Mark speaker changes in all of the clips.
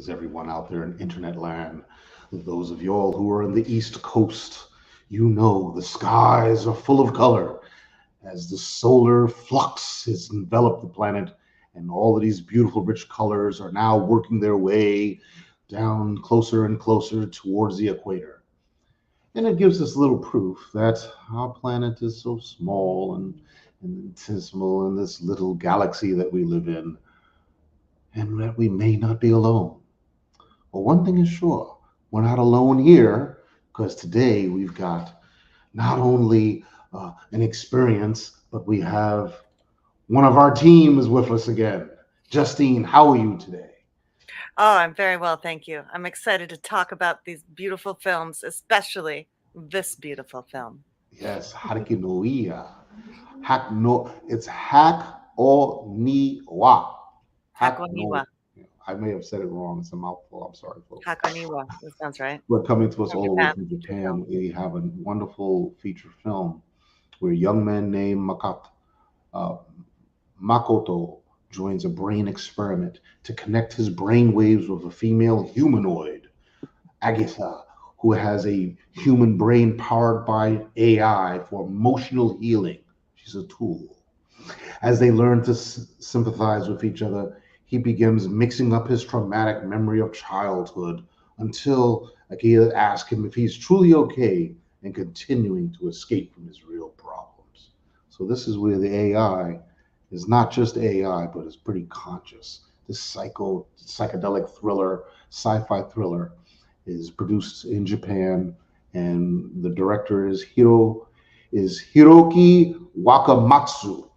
Speaker 1: Greetings, everyone out there in internet land. Those of y'all who are in the East Coast, you know the skies are full of color as the solar flux has enveloped the planet, and all of these beautiful, rich colors are now working their way down closer and closer towards the equator. And it gives us little proof that our planet is so small and infinitesimal in this little galaxy that we live in, and that we may not be alone. Well, one thing is sure, we're not alone here because today we've got not only an experience, but we have one of our team is with us again. Justine, how are you today?
Speaker 2: Oh, I'm very well, thank you. I'm excited to talk about these beautiful films, especially this beautiful film.
Speaker 1: Yes, Hariki no Iya. Hack no, it's Hack o ni wa. Hack no.
Speaker 2: Hakoniwa.
Speaker 1: I may have said it wrong. It's a mouthful. I'm sorry, folks.
Speaker 2: Hakoniwa. That sounds right.
Speaker 1: We're coming to us
Speaker 2: From
Speaker 1: all the way
Speaker 2: Japan.
Speaker 1: from
Speaker 2: Feature film.
Speaker 1: Japan. We have a wonderful feature film where a young man named uh, Makoto joins a brain experiment to connect his brain waves with a female humanoid, Agatha, who has a human brain powered by AI for emotional healing. She's a tool. As they learn to sympathize with each other, he begins mixing up his traumatic memory of childhood until Agatha asks him if he's truly okay and continuing to escape from his real problems. So this is where the AI is not just AI, but it's pretty conscious. This psychedelic thriller, sci-fi thriller, is produced in Japan, and the director is Hiroki Wakamatsu,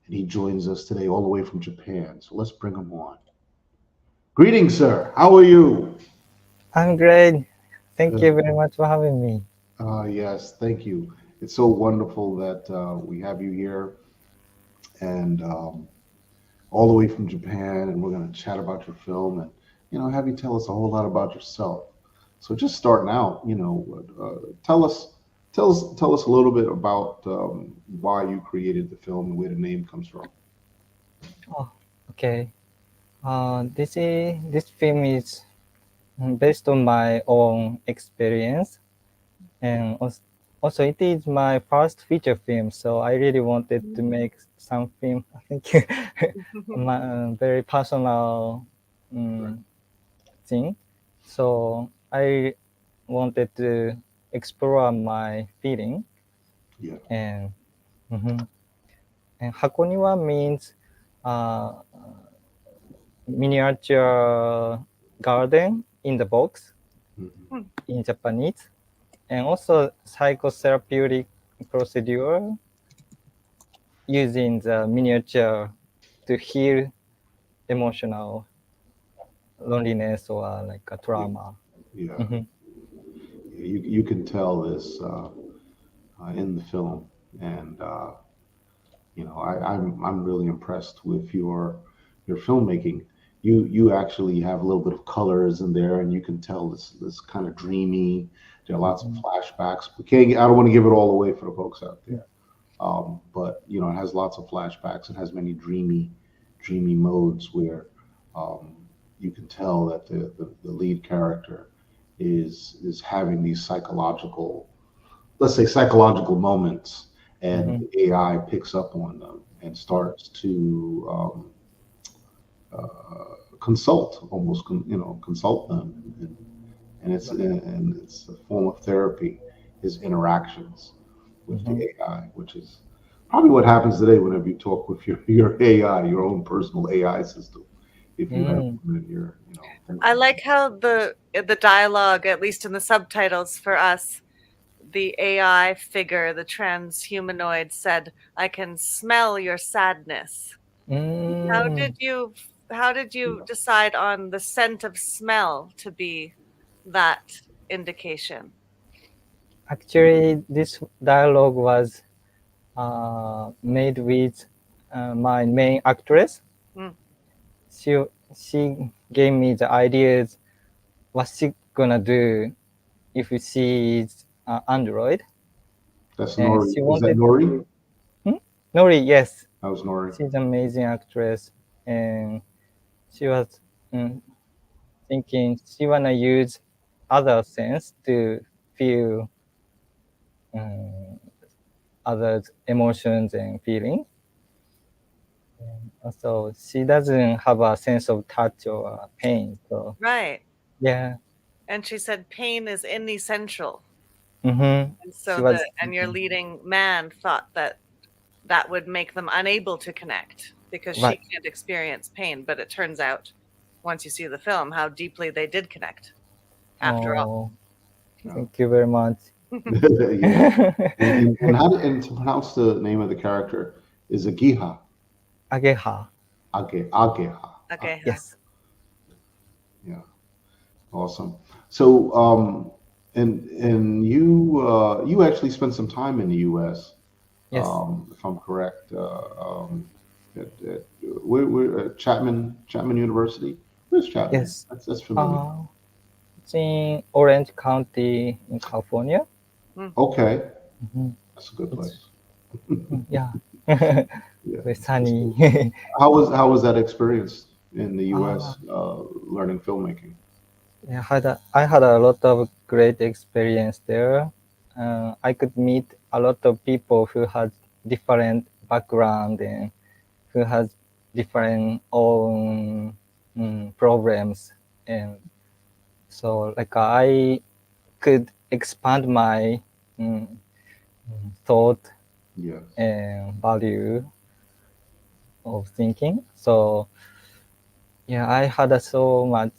Speaker 1: and he joins us today all the way from Japan. So let's bring him on. Greetings, sir. How are you?
Speaker 3: I'm great. Thank you
Speaker 1: Good.
Speaker 3: very much for having me.
Speaker 1: Yes, thank you. It's so wonderful that we have you here, and all the way from Japan, and we're going to chat about your film and have you tell us a whole lot about yourself. So just starting out, tell us a little bit about why you created the film and where the name comes from.
Speaker 3: Oh, okay. This film is based on my own experience, and also it is my first feature film. So I really wanted to make some film. I think my very personal
Speaker 1: Right.
Speaker 3: um, thing. So I wanted to explore my feeling,
Speaker 1: Yeah.
Speaker 3: and mhm. And Hakoniwa means uh, miniature garden in the box
Speaker 1: Hmm.
Speaker 2: Hmm.
Speaker 3: in Japanese, and also psychotherapeutic procedure using the miniature to heal emotional loneliness or like a
Speaker 1: Yeah.
Speaker 3: trauma.
Speaker 1: Yeah.
Speaker 3: Mhm.
Speaker 1: You can tell this in the film, and I'm really impressed with your filmmaking. You actually have a little bit of colors in there, and you can tell this kind of dreamy. There are lots of
Speaker 3: Mhm.
Speaker 1: flashbacks. We can't. I don't want to give it all away for the folks out there, but it has lots of flashbacks. It has many dreamy modes where um, you can tell that the lead character is having these let's say psychological moments, and
Speaker 3: Mhm.
Speaker 1: the AI picks up on them and starts to consult, almost consult them, and it's a form of therapy. His interactions with the
Speaker 3: Mhm.
Speaker 1: AI, which is probably what happens today whenever you talk with your AI, your own personal AI system, if you have
Speaker 3: Mm.
Speaker 1: one in your
Speaker 2: I
Speaker 1: thinking.
Speaker 2: like how the dialogue, at least in the subtitles for us, the AI figure, the transhumanoid, said, "I can smell your sadness." How
Speaker 3: Mm.
Speaker 2: did you how did you decide on the scent of smell to be that indication?
Speaker 3: Actually, this dialogue was made with my main actress.
Speaker 2: Mm.
Speaker 3: She she gave me the ideas what she gonna do if she's android,
Speaker 1: That's
Speaker 3: and
Speaker 1: Nori.
Speaker 3: she
Speaker 1: Is that
Speaker 3: wanted
Speaker 1: Nori?
Speaker 3: to. Hmm? Nori, yes,
Speaker 1: That was Nori.
Speaker 3: she's an amazing actress, and she was mm, thinking she wanna use other sense to feel um, other emotions and feelings. So she doesn't have a sense of touch or pain. So
Speaker 2: Right.
Speaker 3: yeah,
Speaker 2: And she said pain is inessential.
Speaker 3: mm-hmm.
Speaker 2: And
Speaker 3: She
Speaker 2: so
Speaker 3: was
Speaker 2: and your leading man thought that that would make them unable to connect because she
Speaker 3: right.
Speaker 2: can't experience pain. But it turns out, once you see the film, how deeply they did connect after all.
Speaker 3: Oh,
Speaker 1: Yeah.
Speaker 3: thank you very much.
Speaker 1: Yeah. And how to, and to pronounce the name of the character is Agiha.
Speaker 3: Ageha.
Speaker 1: Ageha.
Speaker 2: Okay.
Speaker 3: Yes.
Speaker 1: Yeah. Awesome. So, and you actually spent some time in the U.S.
Speaker 3: Yes.
Speaker 1: If I'm correct, at Chapman University. Where's Chapman?
Speaker 3: Yes.
Speaker 1: That's familiar.
Speaker 3: It's in Orange County in California.
Speaker 2: Mm.
Speaker 1: Okay,
Speaker 3: Mhm.
Speaker 1: that's a good
Speaker 3: It's
Speaker 1: place.
Speaker 3: yeah.
Speaker 1: Yeah,
Speaker 3: Very
Speaker 1: that's
Speaker 3: sunny.
Speaker 1: good. How was that experience in the
Speaker 3: uh,
Speaker 1: U.S. Learning filmmaking?
Speaker 3: I had a lot of great experience there. I could meet a lot of people who had different background and who has different own problems, and so like I could expand my mm, thought
Speaker 1: Yes.
Speaker 3: and value of thinking. So yeah, I had so much.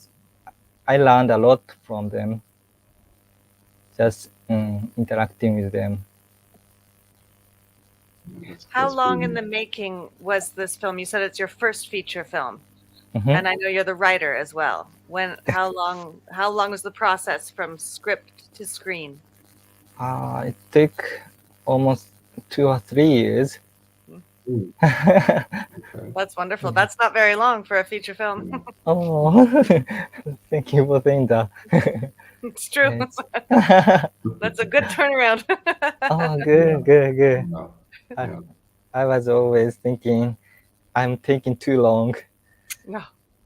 Speaker 3: I learned a lot from them, just interacting with them.
Speaker 1: Yeah,
Speaker 2: How
Speaker 1: that's pretty
Speaker 2: long in
Speaker 1: neat.
Speaker 2: the making was this film? You said it's your first feature film,
Speaker 3: Hmm.
Speaker 2: and I know you're the writer as well. How long was the process from script to screen?
Speaker 3: It took almost 2 or 3 years.
Speaker 2: Mm,
Speaker 1: Mm, okay.
Speaker 2: That's wonderful. That's not very long for a feature film.
Speaker 1: Yeah.
Speaker 3: Oh, thank you for saying that.
Speaker 2: It's true.
Speaker 3: It's
Speaker 2: That's a good turnaround.
Speaker 3: oh,
Speaker 1: Yeah.
Speaker 3: good, good, good.
Speaker 1: Yeah.
Speaker 3: I,
Speaker 1: Yeah.
Speaker 3: I was always thinking I'm taking too long.
Speaker 2: No,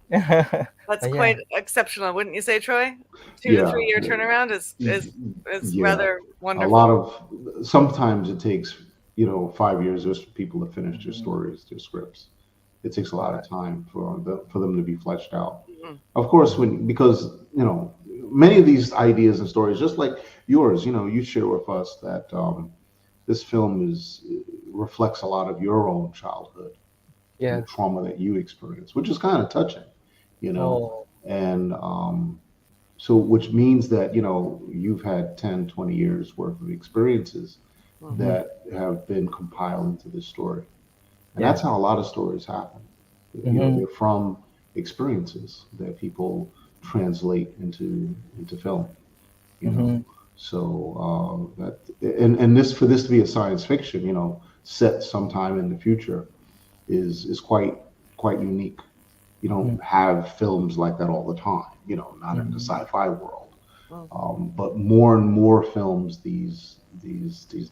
Speaker 2: that's
Speaker 3: But yeah,
Speaker 2: quite exceptional, wouldn't you say, Troy? Two to
Speaker 1: Yeah.
Speaker 2: 3 year turnaround is
Speaker 1: Yeah.
Speaker 2: rather
Speaker 1: A
Speaker 2: wonderful.
Speaker 1: lot of sometimes it takes 5 years just for people to finish their
Speaker 3: mhm,
Speaker 1: stories, their scripts. It takes a lot of
Speaker 3: right.
Speaker 1: time for them to be fleshed out.
Speaker 2: Mhm.
Speaker 1: Of course, when because many of these ideas and stories, just like yours, you share with us that this film reflects a lot of your own childhood and the
Speaker 3: Yeah.
Speaker 1: trauma that you experienced, which is kind of touching, you know,
Speaker 3: Oh,
Speaker 1: and so which means that you've had 10, 20 years worth of experiences
Speaker 2: Mhm.
Speaker 3: mhm,
Speaker 1: that have been compiled into this story, and
Speaker 3: yeah.
Speaker 1: that's how a lot of stories happen.
Speaker 3: Hmm.
Speaker 1: They're from experiences that people translate into film. You know,
Speaker 3: Hmm.
Speaker 1: so that and this for this to be a science fiction, set sometime in the future is quite unique. You
Speaker 3: Hmm.
Speaker 1: don't have films like that all the time. Not in the
Speaker 3: Hmm.
Speaker 1: sci-fi world.
Speaker 2: Mm.
Speaker 1: But more and more films these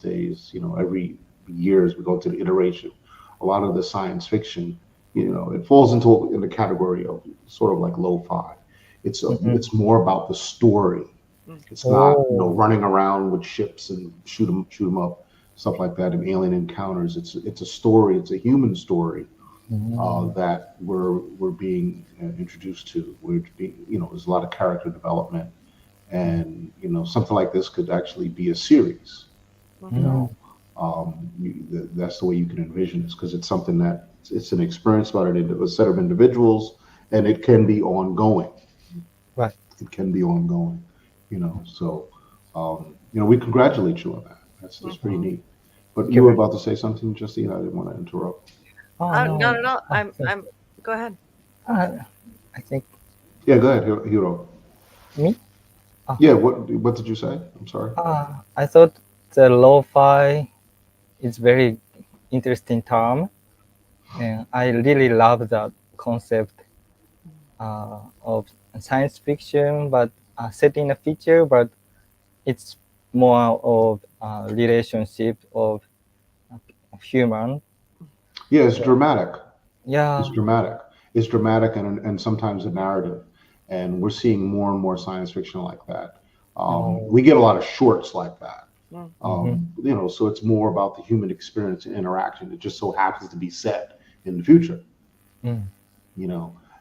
Speaker 1: days, every year as we go through the iteration, a lot of the science fiction, it falls into in the category of sort of like lo-fi.
Speaker 3: Hmm.
Speaker 1: It's more about the story.
Speaker 2: Mm.
Speaker 1: It's not
Speaker 3: Oh.
Speaker 1: running around with ships and shoot 'em up, stuff like that, and alien encounters. It's a story. It's a human story
Speaker 3: Mm.
Speaker 1: that we're being introduced to. There's a lot of character development, and something like this could actually be a series. You
Speaker 2: Mhm.
Speaker 3: Mm.
Speaker 1: know, that's the way you can envision this because it's something that it's an experience about a set of individuals, and it can be ongoing.
Speaker 3: Right.
Speaker 1: It can be ongoing. So we congratulate you on that. That's pretty
Speaker 2: Mhm.
Speaker 1: neat. But
Speaker 3: Thank
Speaker 1: you
Speaker 3: you
Speaker 1: were
Speaker 3: very
Speaker 1: about
Speaker 3: much.
Speaker 1: to say something, Justine. I didn't want to interrupt.
Speaker 3: Oh
Speaker 2: Not
Speaker 3: no.
Speaker 2: at all.
Speaker 3: Oh, thank
Speaker 2: I'm. Go ahead.
Speaker 3: uh, I think
Speaker 1: Yeah, go ahead, Hiro.
Speaker 3: me. Oh,
Speaker 1: Yeah, what did you say? I'm sorry.
Speaker 3: I thought the lo-fi is very interesting term, and I really love that concept of science fiction, but set in a feature, but it's more of relationship of human.
Speaker 1: Yeah, it's
Speaker 3: So
Speaker 1: dramatic. It's
Speaker 3: yeah.
Speaker 1: dramatic. It's dramatic and sometimes a narrative. and we're seeing more and more science fiction like that.
Speaker 3: Oh.
Speaker 1: We get a lot of shorts like that.
Speaker 2: Mm.
Speaker 1: So it's more about the human experience and interaction. It just so happens to be set in the future,
Speaker 3: Mm.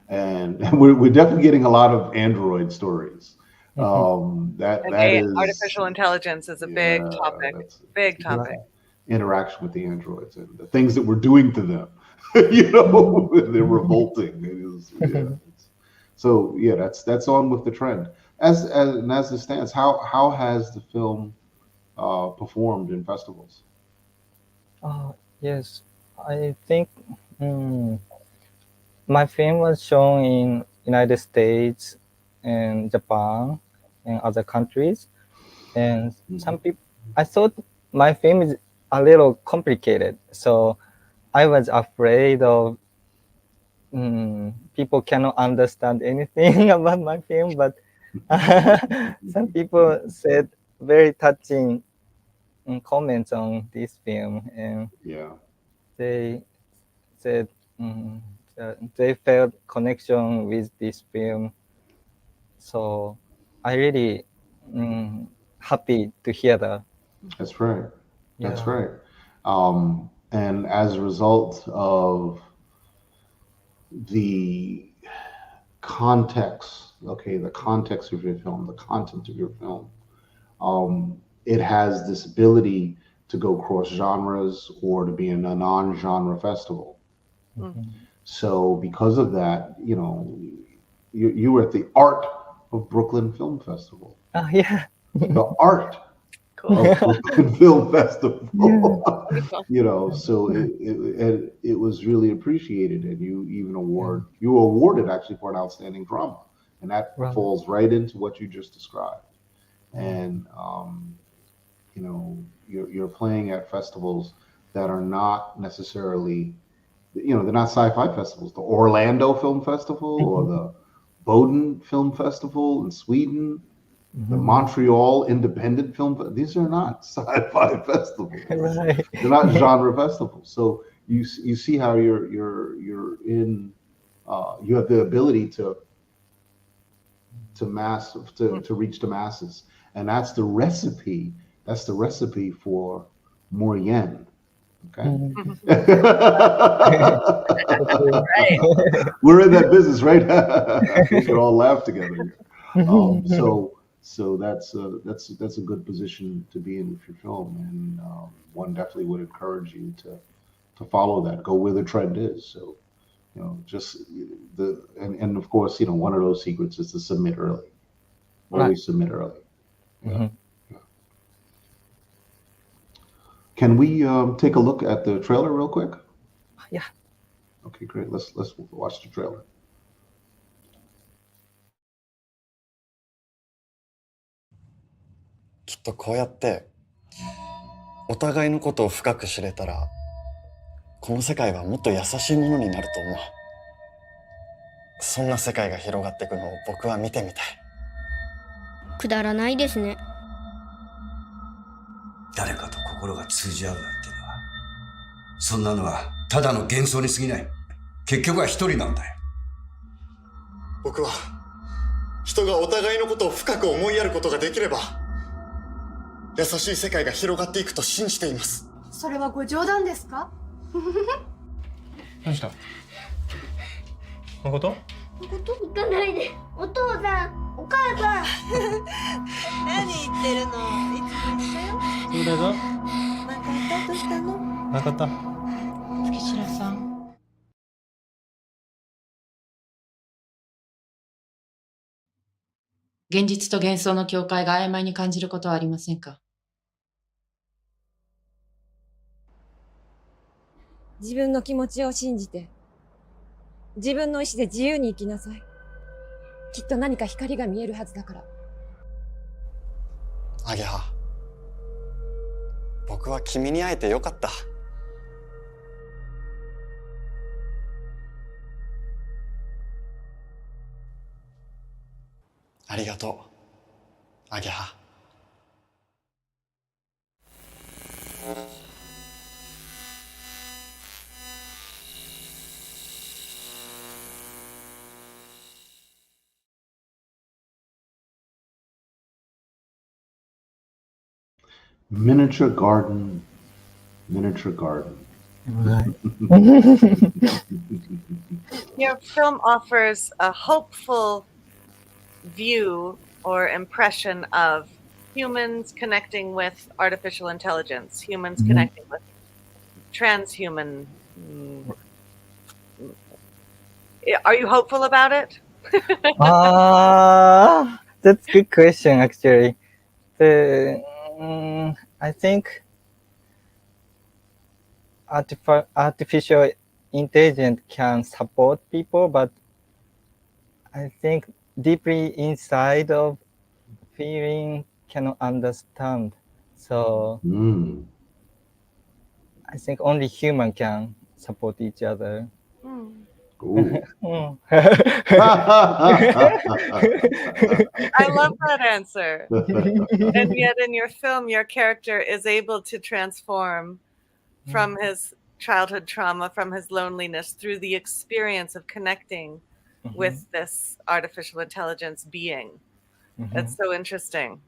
Speaker 1: And we're definitely getting a lot of Android stories.
Speaker 2: And
Speaker 1: That is
Speaker 2: artificial intelligence is a big topic.
Speaker 1: that's
Speaker 2: Big topic.
Speaker 1: interaction with the androids and the things that we're doing to them. They're revolting. It is, so yeah, that's on with the trend. As it stands, how has the film performed in festivals?
Speaker 3: Yes, I think mm, my film was shown in United States and Japan and other countries. And some people, I thought my film is a little complicated, so I was afraid of people cannot understand anything about my film. But some people said very touching comments on this film, and
Speaker 1: Yeah,
Speaker 3: they said that they felt connection with this film. So I really happy to hear that.
Speaker 1: that's right. That's
Speaker 3: Yeah.
Speaker 1: right. And as a result of the the context of your film, the content of your film, it has this ability to go cross genres or to be in a non-genre festival. So because of that, you were at the Art of Brooklyn Film Festival.
Speaker 3: Yeah.
Speaker 1: The art
Speaker 2: Cool.
Speaker 1: of Brooklyn Film Festival.
Speaker 2: Wonderful.
Speaker 1: So it was really appreciated, and you were awarded actually for an outstanding drama, and that
Speaker 3: Right.
Speaker 1: falls right into what you just described.
Speaker 3: Wow.
Speaker 1: And you're playing at festivals that are not necessarily, they're not sci-fi festivals. The Orlando Film Festival or the Boden Film Festival in Sweden, the Montreal Independent these are not sci-fi festivals.
Speaker 3: Right.
Speaker 1: They're not genre festivals. So you see how you're in you have the ability to reach the masses, and that's the recipe. That's the recipe for more yen. Okay. We're in that business, right? We can all laugh together here. So that's a good position to be in with your film, and one definitely would encourage you to follow that, go where the trend is. So just and of course, one of those secrets is to submit early. Always submit early. Yeah. Can we take a look at the trailer real quick?
Speaker 3: Yeah.
Speaker 1: Okay, great. Let's watch the trailer.
Speaker 4: きっとこうやってお互いのことを深く知れたらこの世界はもっと優しいものになると思う。そんな世界が広がっていくのを僕は見てみたい。
Speaker 5: くだらないですね。
Speaker 6: 誰かと心が通じ合うなんてのは、そんなのはただの幻想に過ぎない。結局は一人なんだよ。
Speaker 4: 僕は人がお互いのことを深く思いやることができれば優しい世界が広がっていくと信じています。
Speaker 7: それはご冗談ですか？
Speaker 8: どうした？誠？
Speaker 5: 行かないで。お父さん、お母さん。
Speaker 9: 何言ってるの？いつも一緒よ。
Speaker 8: そうだぞ。
Speaker 9: なんかあった？どうしたの？
Speaker 8: なかった。
Speaker 9: 月白さん。現実と幻想の境界が曖昧に感じることはありませんか？
Speaker 10: 自分の気持ちを信じて、自分の意志で自由に生きなさい。きっと何か光が見えるはずだから。
Speaker 4: アゲハ、僕は君に会えてよかった。ありがとう、アゲハ。
Speaker 1: Miniature garden, miniature garden.
Speaker 3: Right.
Speaker 2: Your film offers a hopeful view or impression of humans connecting with artificial intelligence, humans
Speaker 3: Mhm.
Speaker 2: connecting with transhuman. Are you hopeful about it?
Speaker 3: That's good question actually. I think artificial intelligence can support people, but I think deeply inside of feeling cannot understand. So
Speaker 1: Mm.
Speaker 3: I think only human can support each other.
Speaker 2: Hmm.
Speaker 1: Ooh.
Speaker 3: Mm.
Speaker 2: I love that answer. And yet, in your film, your character is able to transform from his childhood trauma, from his loneliness, through the experience of connecting with this artificial intelligence being. It's so interesting.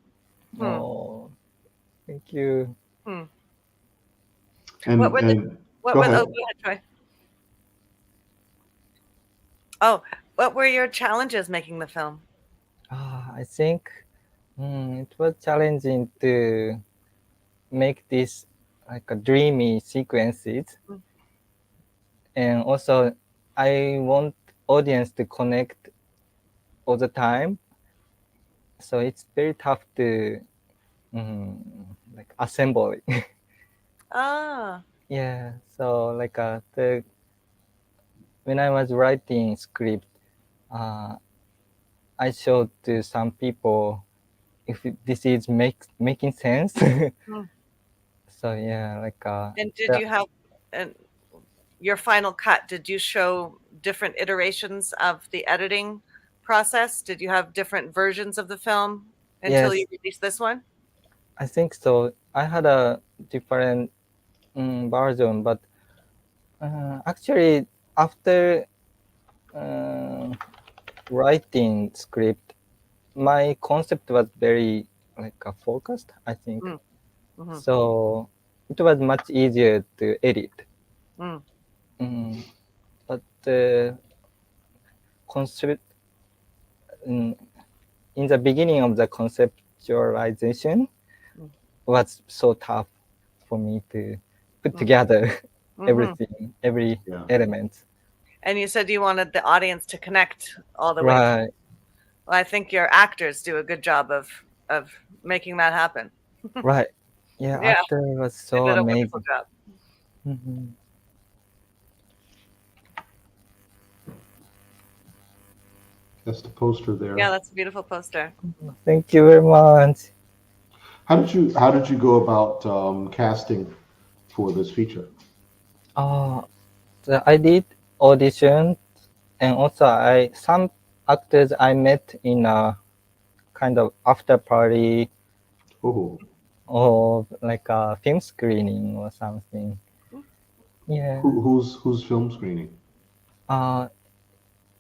Speaker 3: Oh, thank you.
Speaker 2: Hmm. What
Speaker 1: and
Speaker 2: were the
Speaker 1: and
Speaker 2: what
Speaker 1: go
Speaker 2: were oh,
Speaker 1: ahead.
Speaker 2: go ahead, Troy. Oh, what were your challenges making the film?
Speaker 3: I think it was challenging to make this like a dreamy sequences,
Speaker 2: Mm.
Speaker 3: and also I want audience to connect all the time. So it's very tough to like assemble it.
Speaker 2: Ah,
Speaker 3: Yeah. So like when I was writing script, uh, I showed to some people if this is making sense.
Speaker 2: mm.
Speaker 3: So yeah, like
Speaker 2: And did you have and your final cut? Did you show different iterations of the editing process? Did you have different versions of the film until you
Speaker 3: yes,
Speaker 2: released this one?
Speaker 3: I think so. I had a different version, but actually after uh, writing script, my concept was very like focused, I think.
Speaker 2: Mm, mhm,
Speaker 3: So it was much easier to edit.
Speaker 2: mm,
Speaker 3: Mm, but the concept mm, in the beginning of the conceptualization
Speaker 2: mm,
Speaker 3: was so tough for me to put
Speaker 2: mm,
Speaker 3: together
Speaker 2: mhm.
Speaker 3: everything, every
Speaker 1: Yeah.
Speaker 3: element.
Speaker 2: And you said you wanted the audience to connect all the way through.
Speaker 3: Right,
Speaker 2: Well, I think your actors do a good job of making that happen.
Speaker 3: right. Yeah,
Speaker 2: Yeah,
Speaker 3: actor was
Speaker 2: they
Speaker 3: so
Speaker 2: did a wonderful
Speaker 3: amazing.
Speaker 2: job.
Speaker 3: Mhm.
Speaker 1: That's the poster
Speaker 2: Yeah,
Speaker 1: there.
Speaker 2: that's a beautiful poster.
Speaker 3: Thank you very much.
Speaker 1: How did you go about casting for this feature?
Speaker 3: Uh, I did audition, and also I some actors I met in a kind of after party
Speaker 1: Oh,
Speaker 3: or like a film screening or something. Yeah.
Speaker 1: who's film screening?
Speaker 3: Uh,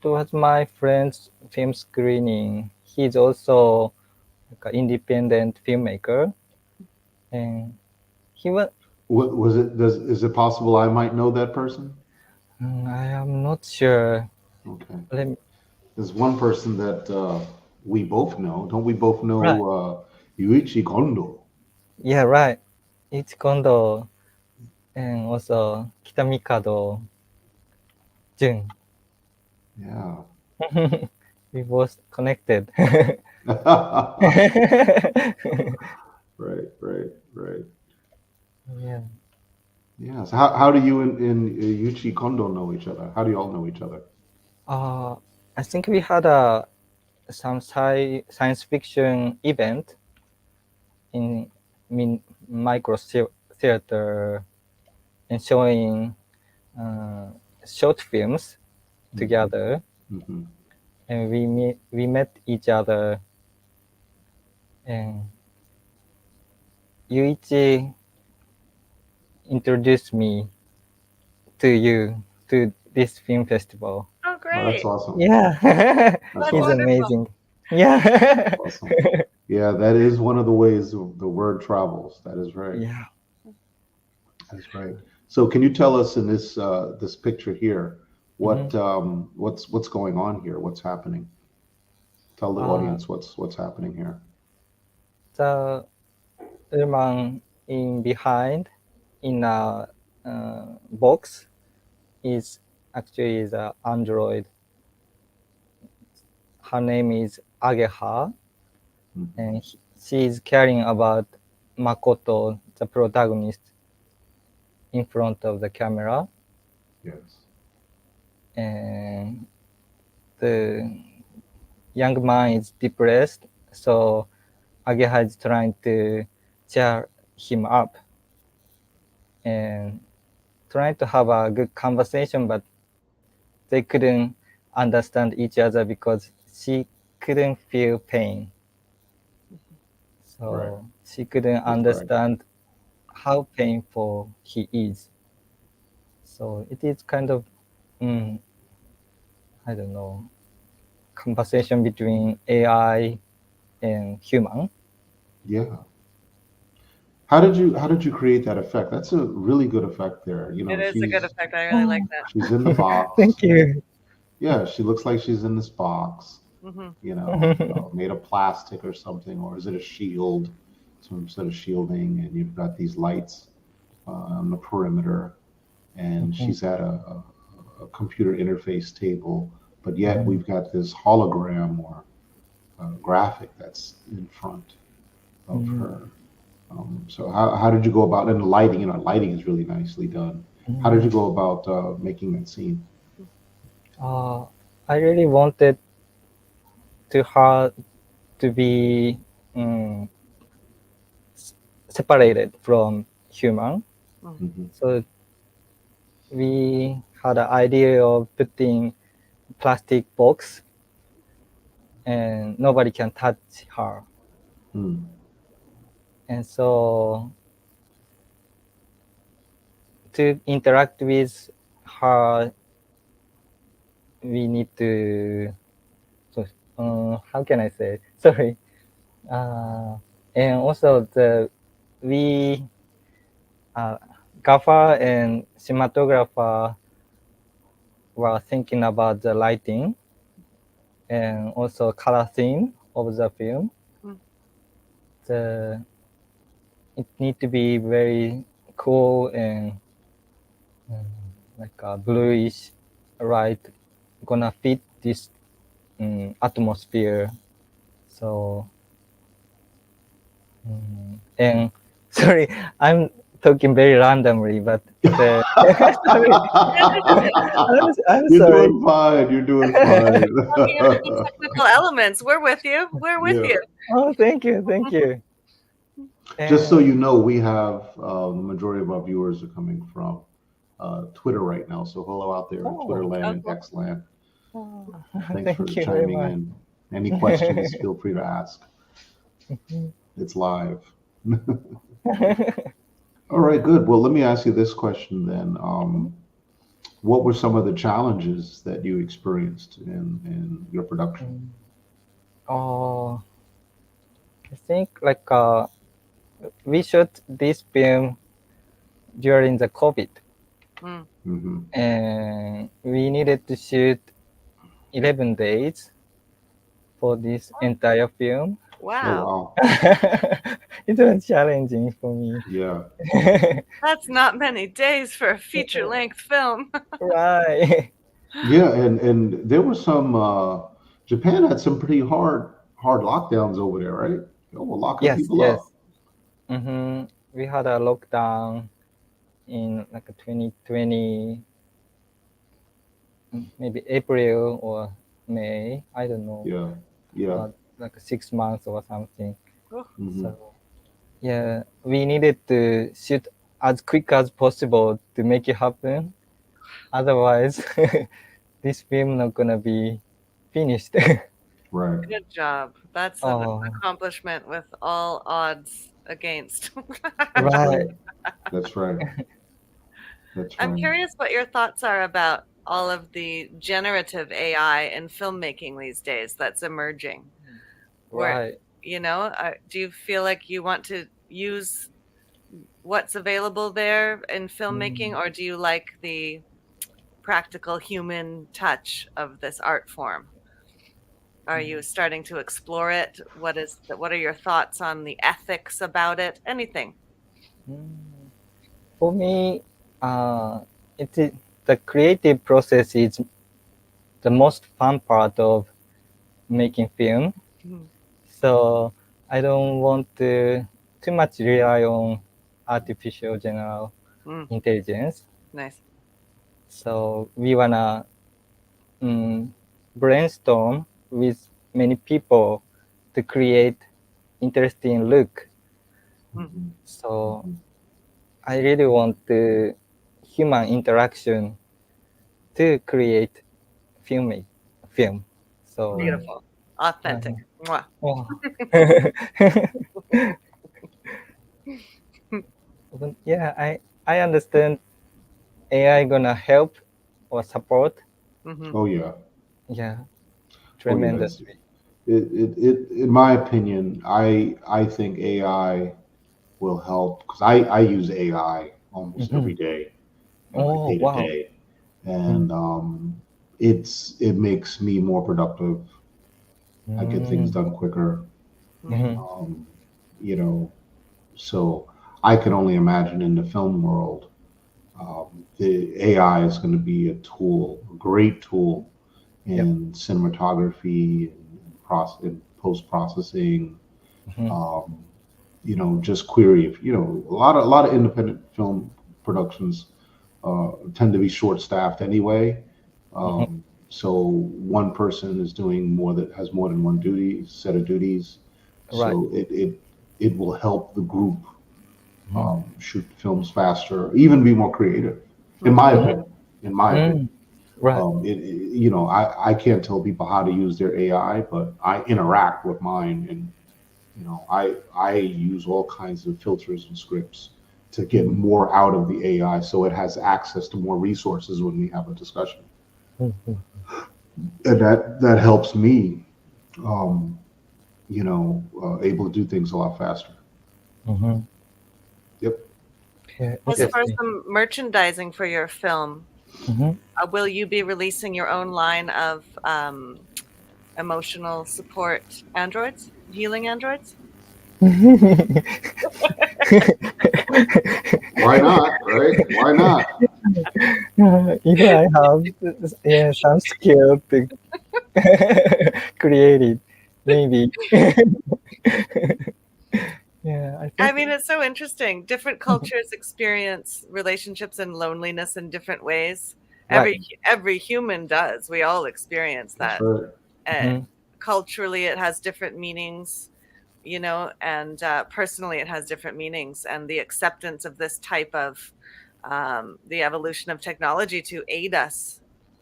Speaker 3: it was my friend's film screening. He's also like an independent filmmaker, and he was.
Speaker 1: What was it? Is it possible I might know that person?
Speaker 3: I am not sure.
Speaker 1: Okay.
Speaker 3: Let me,
Speaker 1: There's one person that we both know. Don't we both know
Speaker 3: right.
Speaker 1: Yuichi Kondo?
Speaker 3: Yeah, right. It's Kondo and also Kitamikado Jun.
Speaker 1: Yeah.
Speaker 3: We both connected.
Speaker 1: Right, right, right.
Speaker 3: Yeah.
Speaker 1: Yeah. So how do you and Yuichi Kondo know each other? How do you all know each other?
Speaker 3: Uh, I think we had some science fiction event in micro theater and showing uh, short films
Speaker 1: Hmm.
Speaker 3: together,
Speaker 1: Hmm.
Speaker 3: and we met each other, and Yuichi introduced me to you to this film festival.
Speaker 2: Oh,
Speaker 1: Oh, that's
Speaker 2: great.
Speaker 1: awesome.
Speaker 3: Yeah,
Speaker 1: That's
Speaker 2: That's
Speaker 3: he's
Speaker 1: awesome.
Speaker 2: wonderful.
Speaker 3: amazing. Yeah.
Speaker 1: Awesome. Yeah, that is one of the ways the word travels. That is right.
Speaker 3: Yeah.
Speaker 1: That's right. So, can you tell us in this picture here
Speaker 3: Mhm.
Speaker 1: what's going on here? What's happening? Tell the
Speaker 3: Uh,
Speaker 1: audience what's happening here.
Speaker 3: the woman in behind in a box is actually the android. Her name is Ageha,
Speaker 1: Mhm.
Speaker 3: and she is caring about Makoto, the protagonist, in front of the camera,
Speaker 1: Yes.
Speaker 3: and the young man is depressed, so Ageha is trying to cheer him up and trying to have a good conversation, but they couldn't understand each other because she couldn't feel pain.
Speaker 1: Right.
Speaker 3: So she couldn't
Speaker 1: That's right.
Speaker 3: understand how painful he is. So it is kind of, mm, I don't know, conversation between AI and human.
Speaker 1: Yeah. How did you create that effect? That's a really good effect there.
Speaker 2: It is a good effect. I really like
Speaker 3: Oh,
Speaker 2: that.
Speaker 1: She's in the box.
Speaker 3: thank you.
Speaker 1: Yeah, she looks like she's in this box,
Speaker 2: Hmm.
Speaker 1: made of plastic or something, or is it a shield, some sort of shielding, and you've got these lights on the perimeter, and she's at a computer interface table, but yet we've got this hologram or graphic that's in front of her. So how did you go about, and the lighting, lighting is really nicely done. How did you go about making that scene?
Speaker 3: uh, I really wanted to her to be um, separated from human.
Speaker 1: Hmm.
Speaker 3: So we had an idea of putting plastic box and nobody can touch her.
Speaker 1: Hmm.
Speaker 3: And so to interact with her, we need to. So, how can I say? Sorry. Uh, and also we uh, gaffer and cinematographer were thinking about the lighting and also color theme of the film.
Speaker 2: Mm.
Speaker 3: The it need to be very cool and like a bluish light gonna fit this atmosphere. So and sorry, I'm talking very randomly, but sorry, I'm
Speaker 1: You're
Speaker 3: sorry.
Speaker 1: doing fine. You're doing fine.
Speaker 2: Talking about the technical elements. We're with you. We're with
Speaker 1: Yeah.
Speaker 2: you.
Speaker 3: Oh, thank you, thank you.
Speaker 1: Just so
Speaker 3: And
Speaker 1: you know, we have the majority of our viewers are coming from Twitter right now. So hello out there in Twitter
Speaker 3: oh,
Speaker 1: land
Speaker 2: Oh,
Speaker 1: and
Speaker 2: cool.
Speaker 1: X land.
Speaker 3: oh,
Speaker 1: Thanks for
Speaker 3: thank you very
Speaker 1: chiming
Speaker 3: much.
Speaker 1: in. Any questions, feel free to ask. It's live. All right, good. Well, let me ask you this question then. What were some of the challenges that you experienced in your production?
Speaker 3: Oh, I think like we shot this film during the COVID,
Speaker 2: Mm.
Speaker 1: Hmm.
Speaker 3: and we needed to shoot 11 days for this entire film.
Speaker 1: Oh,
Speaker 2: Wow.
Speaker 1: wow.
Speaker 3: It was challenging for me.
Speaker 1: Yeah.
Speaker 2: That's not many days for a feature length film.
Speaker 3: Right.
Speaker 1: Yeah, and there were some Japan had some pretty hard lockdowns over there, right? They were locking
Speaker 3: Yes,
Speaker 1: people
Speaker 3: yes.
Speaker 1: up.
Speaker 3: We had a lockdown in like 2020, maybe April or May. I don't know,
Speaker 1: Yeah. Yeah.
Speaker 3: like 6 months or something.
Speaker 2: Oh,
Speaker 1: Hmm.
Speaker 3: So yeah, we needed to shoot as quick as possible to make it happen. Otherwise, this film not gonna be finished.
Speaker 1: Right.
Speaker 2: good job. That's an
Speaker 3: Oh,
Speaker 2: accomplishment with all odds against.
Speaker 1: That's
Speaker 3: right.
Speaker 1: right. That's right. That's
Speaker 2: I'm
Speaker 1: right.
Speaker 2: curious what your thoughts are about all of the generative AI in filmmaking these days that's emerging. Where
Speaker 3: Right.
Speaker 2: You know, do you feel like you want to use what's available there in filmmaking, or do you like the practical human touch of this art form? Are you starting to explore it? What are your thoughts on the ethics about it? Anything?
Speaker 3: For me, it is the creative process is the most fun part of making film.
Speaker 2: Mhm.
Speaker 3: So I don't want to too much rely on artificial general
Speaker 2: Mm,
Speaker 3: intelligence.
Speaker 2: nice.
Speaker 3: So we wanna brainstorm with many people to create interesting look.
Speaker 1: Mhm.
Speaker 3: So I really want the human interaction to create film. So
Speaker 1: Right.
Speaker 2: Beautiful. Authentic. Mwah.
Speaker 3: oh. Yeah, I understand AI gonna help or support.
Speaker 2: Mhm.
Speaker 1: Oh yeah.
Speaker 3: Yeah,
Speaker 1: Oh yeah. It's,
Speaker 3: tremendously.
Speaker 1: in my opinion, I think AI will help because I use AI almost every
Speaker 3: Mhm.
Speaker 1: day in my
Speaker 3: Oh
Speaker 1: day to
Speaker 3: wow.
Speaker 1: day, and it makes me more productive. I get things
Speaker 3: Mm.
Speaker 1: done quicker.
Speaker 2: Mhm.
Speaker 3: Mhm.
Speaker 1: Um, you know, so I can only imagine in the film world, the AI is going to be a tool, a great tool
Speaker 3: Yep.
Speaker 1: in cinematography and post processing.
Speaker 3: Mhm.
Speaker 1: Um, just query. A lot of independent film productions tend to be short staffed anyway.
Speaker 3: Mhm.
Speaker 1: So one person is doing has more than one set of duties.
Speaker 3: Right.
Speaker 1: So it will help the group
Speaker 3: Mhm.
Speaker 1: shoot films faster, even be more creative. In
Speaker 2: Mhm.
Speaker 1: my
Speaker 3: Mhm.
Speaker 1: opinion, in my opinion,
Speaker 3: Mm. Right.
Speaker 1: I can't tell people how to use their AI, but I interact with mine, and I use all kinds of filters and scripts to get more out of the AI, so it has access to more resources when we have a discussion,
Speaker 3: Mhm.
Speaker 1: and that helps me, um, able to do things a lot faster.
Speaker 3: Mhm.
Speaker 1: Yep.
Speaker 3: Yeah,
Speaker 2: As for
Speaker 3: interesting.
Speaker 2: some merchandising for your film,
Speaker 3: Mhm.
Speaker 2: will you be releasing your own line of emotional support androids, healing androids?
Speaker 1: Why not? Right? Why not?
Speaker 3: If I have some skill to create it, maybe. Yeah, I
Speaker 2: I
Speaker 3: think
Speaker 2: mean, it's so interesting. Different cultures experience relationships and loneliness in different ways.
Speaker 3: right.
Speaker 2: Every human does. We all experience
Speaker 1: That's
Speaker 2: that.
Speaker 1: right.
Speaker 2: Uh,
Speaker 3: Mhm.
Speaker 2: Culturally, it has different meanings, and personally, it has different meanings. And the acceptance of this type of the evolution of technology to aid us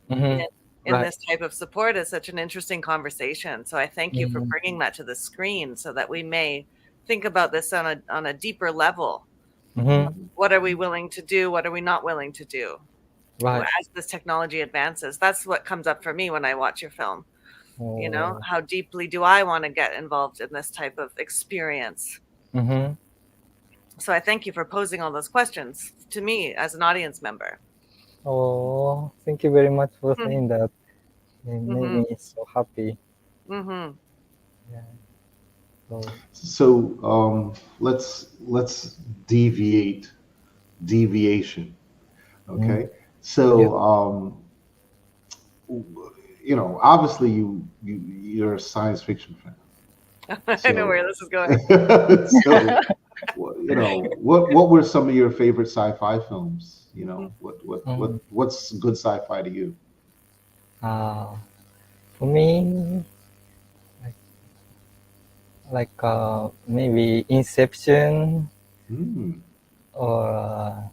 Speaker 2: in,
Speaker 3: Mhm.
Speaker 2: in
Speaker 3: Right.
Speaker 2: this type of support is such an interesting conversation. So I thank you for
Speaker 3: Mhm.
Speaker 2: bringing that to the screen so that we may think about this on a deeper level.
Speaker 3: Mhm.
Speaker 2: What are we willing to do? What are we not willing to do
Speaker 3: Right.
Speaker 2: as this technology advances? That's what comes up for me when I watch your film.
Speaker 3: Oh.
Speaker 2: How deeply do I want to get involved in this type of experience?
Speaker 3: Mhm.
Speaker 2: So I thank you for posing all those questions to me as an audience member.
Speaker 3: Oh, thank you very much for
Speaker 2: Mm-hmm.
Speaker 3: saying that. It made me so happy.
Speaker 2: Mm-hmm.
Speaker 3: Yeah. So.
Speaker 1: So let's deviation.
Speaker 3: Mm.
Speaker 1: Okay.
Speaker 3: Yep.
Speaker 1: So obviously you're a science fiction fan.
Speaker 2: I know where
Speaker 1: So
Speaker 2: this is going.
Speaker 1: so what were some of your favorite sci-fi films?
Speaker 3: Mm.
Speaker 1: What's good sci-fi to you?
Speaker 3: Uh, for me, like, maybe Inception
Speaker 1: Hmm.
Speaker 3: or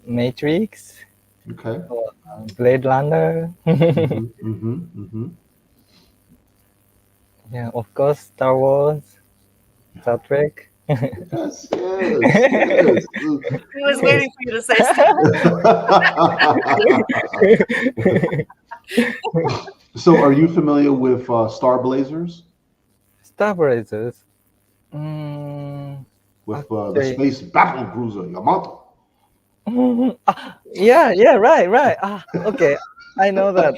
Speaker 3: Matrix
Speaker 1: Okay.
Speaker 3: or Blade Runner.
Speaker 1: Mm-hmm, mm-hmm, mm-hmm.
Speaker 3: Yeah, of course, Star Wars, Star Trek.
Speaker 1: Yes, yes, yes.
Speaker 2: I was waiting for you to say stuff.
Speaker 1: So, are you familiar with Star Blazers?
Speaker 3: Star Blazers.
Speaker 1: with the
Speaker 3: Actually,
Speaker 1: space battle cruiser Yamato.
Speaker 3: yeah, right. Okay, I know that.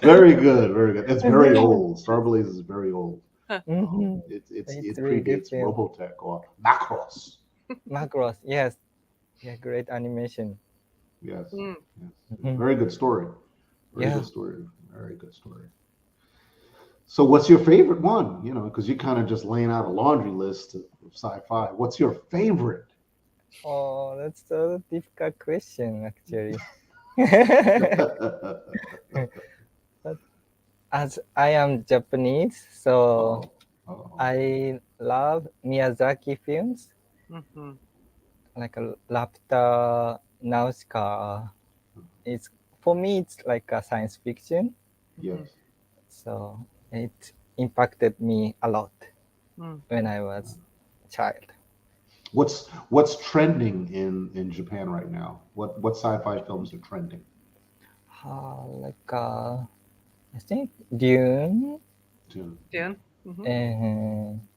Speaker 1: Very good, very good. It's very old. Star Blaze is very old.
Speaker 3: Mhm.
Speaker 1: It
Speaker 3: It's really good
Speaker 1: predates
Speaker 3: film.
Speaker 1: Robotech or Macross.
Speaker 3: Macross, yes, yeah, great animation.
Speaker 1: Yes,
Speaker 2: Mm.
Speaker 1: yes.
Speaker 3: Mhm.
Speaker 1: Very good story. Very
Speaker 3: Yeah.
Speaker 1: good story. Very good story. So, what's your favorite one? You know, because you're kind of just laying out a laundry list of sci-fi. What's your favorite?
Speaker 3: Oh, that's a difficult question, actually. But as I am Japanese, so
Speaker 1: Oh,
Speaker 3: I love Miyazaki films
Speaker 2: Mhm.
Speaker 3: like Raptor, Nausicaa. It's for me, it's like a science fiction,
Speaker 1: yes.
Speaker 3: so it impacted me a lot
Speaker 2: Mm.
Speaker 3: when I was child.
Speaker 1: What's trending in Japan right now? What sci-fi films are trending?
Speaker 3: Like I think Dune
Speaker 1: Too?
Speaker 2: Dune. Mhm.
Speaker 3: and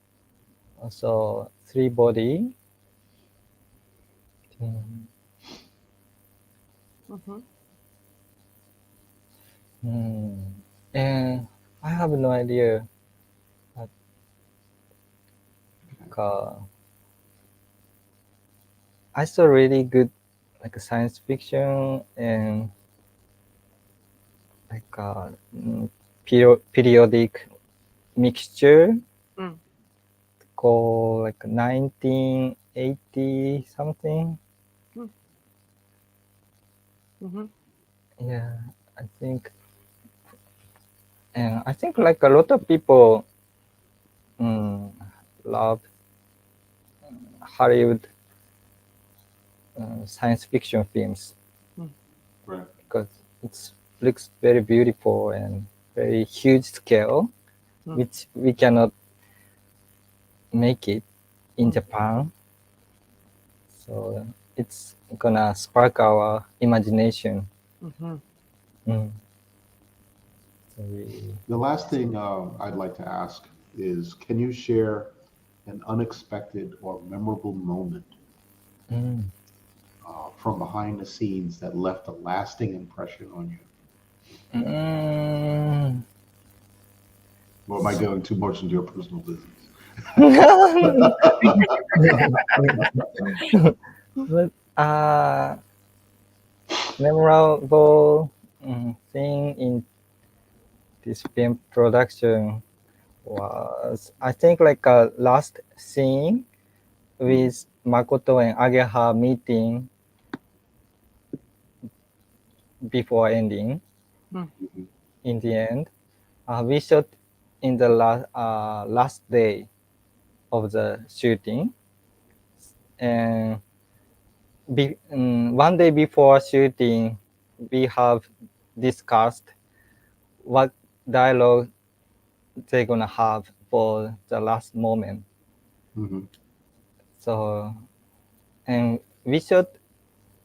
Speaker 3: also Three Body.
Speaker 2: Mhm.
Speaker 3: Hmm. And I have no idea. Like, I saw really good like science fiction and like periodic mixture
Speaker 2: Mm.
Speaker 3: called like 1980 something.
Speaker 2: Mm. Mhm.
Speaker 3: Yeah, I think, and I think like a lot of people love Hollywood science fiction films
Speaker 2: Mm.
Speaker 1: Right.
Speaker 3: because it looks very beautiful and very huge scale,
Speaker 2: Mm.
Speaker 3: which we cannot make it in
Speaker 2: Mm.
Speaker 3: Japan. So it's gonna spark our imagination.
Speaker 2: Mhm.
Speaker 3: Mm. So we,
Speaker 1: The last thing I'd like to ask is, can you share an unexpected or memorable moment
Speaker 3: mm.
Speaker 1: from behind the scenes that left a lasting impression on you?
Speaker 3: Mm.
Speaker 1: Or am I going too much into your personal business?
Speaker 3: But memorable thing in this film production was I think like a last scene with Makoto and Ageha meeting before ending.
Speaker 2: Mm.
Speaker 1: Mhm.
Speaker 3: In the end, we shot in the last day of the shooting, and one day before shooting, we have discussed what dialogue they're gonna have for the last moment.
Speaker 1: Mhm.
Speaker 3: So, and we shot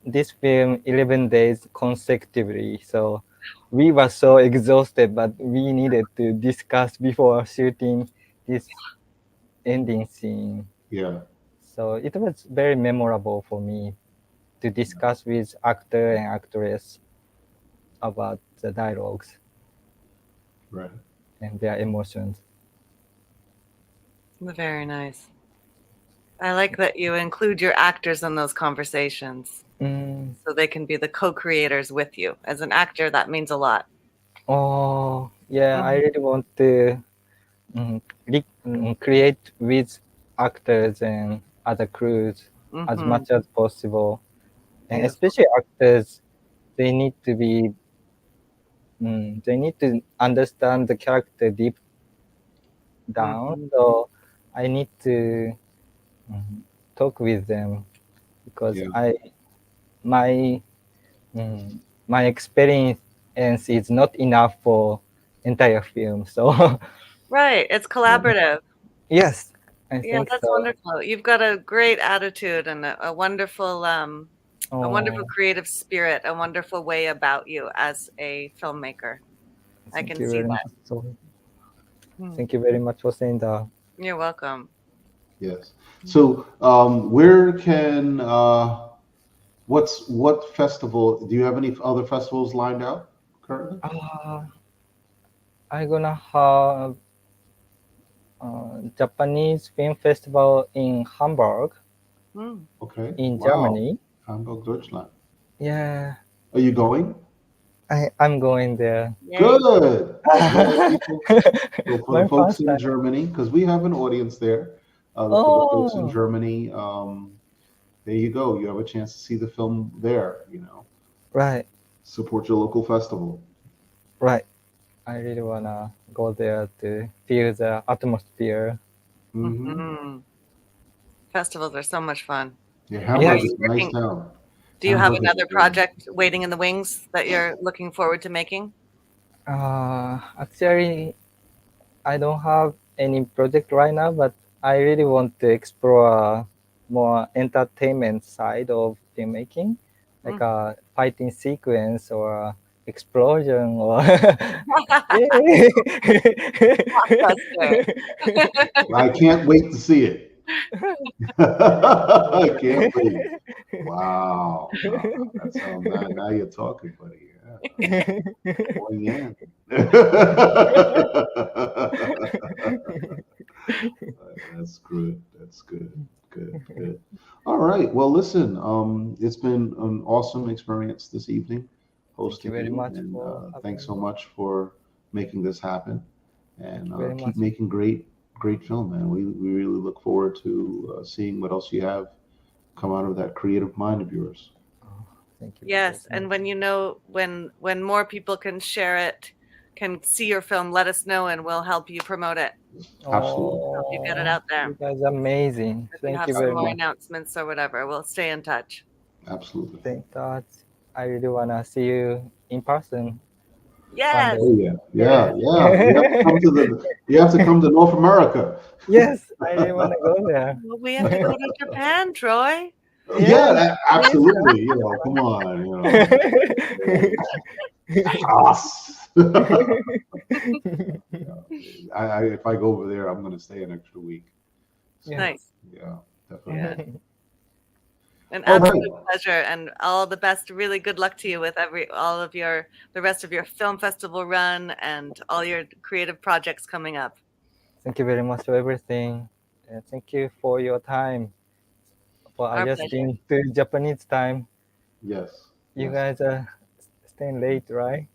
Speaker 3: this film 11 days consecutively. So we were so exhausted, but we needed to discuss before shooting this ending scene.
Speaker 1: Yeah,
Speaker 3: So it was very memorable for me to discuss with actor and actress about the dialogues
Speaker 1: right.
Speaker 3: and their emotions.
Speaker 2: Very nice. I like that you include your actors in those conversations
Speaker 3: Mm.
Speaker 2: so they can be the co-creators with you. As an actor, that means a lot.
Speaker 3: Oh, yeah, I
Speaker 2: Mhm.
Speaker 3: really want to create with actors and other crews as
Speaker 2: Mhm.
Speaker 3: much as possible. And
Speaker 2: Beautiful.
Speaker 3: especially actors, they need to be, they need to understand the character deep down.
Speaker 2: Mhm.
Speaker 3: So I need to mm, talk with them because
Speaker 1: Yeah,
Speaker 3: my mm, my experience is not enough for entire film. So
Speaker 2: Right. It's collaborative.
Speaker 3: yes, I
Speaker 2: Yeah,
Speaker 3: think
Speaker 2: that's
Speaker 3: so.
Speaker 2: wonderful. You've got a great attitude and a wonderful
Speaker 3: Oh,
Speaker 2: creative spirit, a wonderful way about you as a filmmaker. I
Speaker 3: thank
Speaker 2: can
Speaker 3: you
Speaker 2: see
Speaker 3: very
Speaker 2: that.
Speaker 3: much. So Thank you very much for saying that.
Speaker 2: You're welcome.
Speaker 1: Yes. So, where can what festival? Do you have any other festivals lined out currently?
Speaker 3: I'm gonna have Japanese Film Festival in Hamburg,
Speaker 1: Okay.
Speaker 3: in
Speaker 1: Wow.
Speaker 3: Germany.
Speaker 1: Hamburg, Deutschland.
Speaker 3: Yeah,
Speaker 1: Are you going?
Speaker 3: I'm going there.
Speaker 1: Good. Well, people, so for
Speaker 3: My
Speaker 1: the folks
Speaker 3: first
Speaker 1: in
Speaker 3: time.
Speaker 1: Germany, because we have an audience there. For the folks in
Speaker 3: Oh,
Speaker 1: Germany, there you go. You have a chance to see the film there.
Speaker 3: right,
Speaker 1: Support your local festival.
Speaker 3: right. I really wanna go there to feel the atmosphere.
Speaker 2: Festivals are so much fun.
Speaker 1: Yeah,
Speaker 2: Are
Speaker 1: Hamburg
Speaker 2: you
Speaker 1: is a nice
Speaker 2: working?
Speaker 1: town.
Speaker 2: Do you have
Speaker 1: Hamburg is
Speaker 2: another
Speaker 1: a very nice
Speaker 2: project waiting in the wings that you're looking forward to making?
Speaker 3: Actually, I don't have any project right now, but I really want to explore more entertainment side of filmmaking, like a fighting sequence or explosion or
Speaker 2: Blockbuster.
Speaker 1: I can't wait to see it. I can't wait. Wow. That sounds now you're talking, buddy. Yeah. Going in. That's good. That's good. Good. Good. All right. Well, listen. It's been an awesome experience this evening
Speaker 3: Thank you
Speaker 1: hosting
Speaker 3: very
Speaker 1: you,
Speaker 3: much
Speaker 1: and
Speaker 3: for
Speaker 1: thanks
Speaker 3: having
Speaker 1: so
Speaker 3: me.
Speaker 1: much for making this happen. And
Speaker 3: Thank you very
Speaker 1: keep
Speaker 3: much.
Speaker 1: making great film, man. We really look forward to seeing what else you have come out of that creative mind of yours.
Speaker 3: Thank you.
Speaker 2: Yes, and when more people can share it, can see your film, let us know and we'll help you promote it.
Speaker 1: Absolutely.
Speaker 2: Help you get it out there.
Speaker 3: You guys are amazing.
Speaker 2: If you
Speaker 3: Thank
Speaker 2: have
Speaker 3: you
Speaker 2: some
Speaker 3: very
Speaker 2: more
Speaker 3: much.
Speaker 2: announcements or whatever, we'll stay in touch.
Speaker 1: Absolutely.
Speaker 3: Thank God. I really wanna see you in person.
Speaker 2: Yes.
Speaker 1: Oh yeah. Yeah. You have to come to North America.
Speaker 3: Yes, I really wanna go there.
Speaker 2: Well, we have to go to Japan, Troy.
Speaker 1: Yeah, absolutely. Come on. Us. If I go over there, I'm going to stay an extra week. So,
Speaker 2: Nice.
Speaker 1: Yeah, definitely.
Speaker 2: An
Speaker 1: All right.
Speaker 2: absolute pleasure, and all the best. Really good luck to you with the rest of your film festival run and all your creative projects coming up.
Speaker 3: Thank you very much for everything. And thank you for your time for
Speaker 2: Our
Speaker 3: adjusting to Japanese time.
Speaker 1: Yes.
Speaker 3: You guys are staying late, right?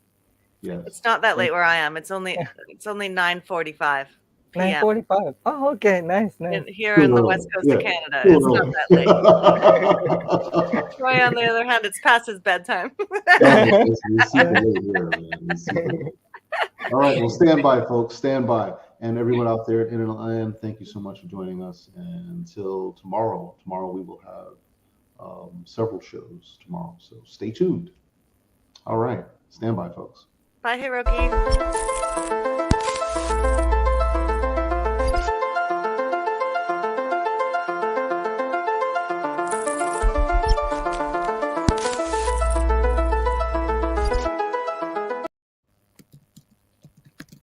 Speaker 1: Yes.
Speaker 2: It's not that late where I am. It's only 9:45 p.m.
Speaker 3: 9:45. Oh, okay. Nice.
Speaker 2: Here in the west coast of Canada. It's not that late. Troy, on the other hand, it's past his bedtime.
Speaker 1: It's super late here, man. It's super late. All right. Well, stand by, folks. Stand by. And everyone out there at Internet Land, thank you so much for joining us. And until tomorrow we will have several shows tomorrow. So stay tuned. All right. Stand by, folks.
Speaker 2: Bye, Hiroki.